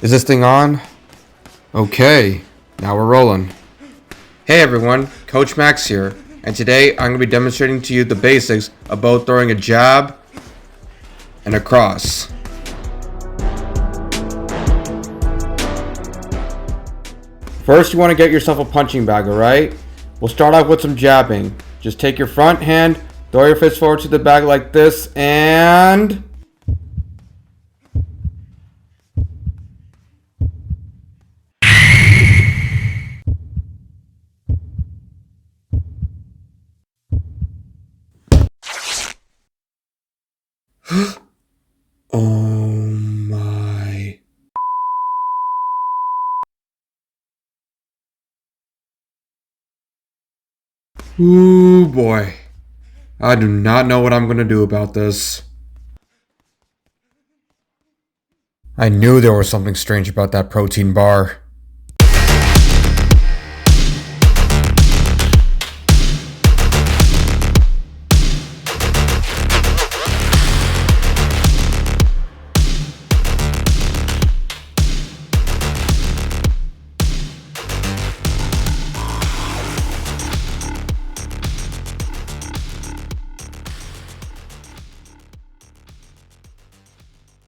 Is this thing on? Okay, now we're rolling. Hey everyone, Coach Max here, and today I'm going to be demonstrating to you the basics of both throwing a jab and a cross. First, you want to get yourself a punching bag, alright? We'll start off with some jabbing. Just take your front hand, throw your fist forward to the bag like this, and... Oh my... Ooh boy. I do not know what I'm gonna do about this. I knew there was something strange about that protein bar.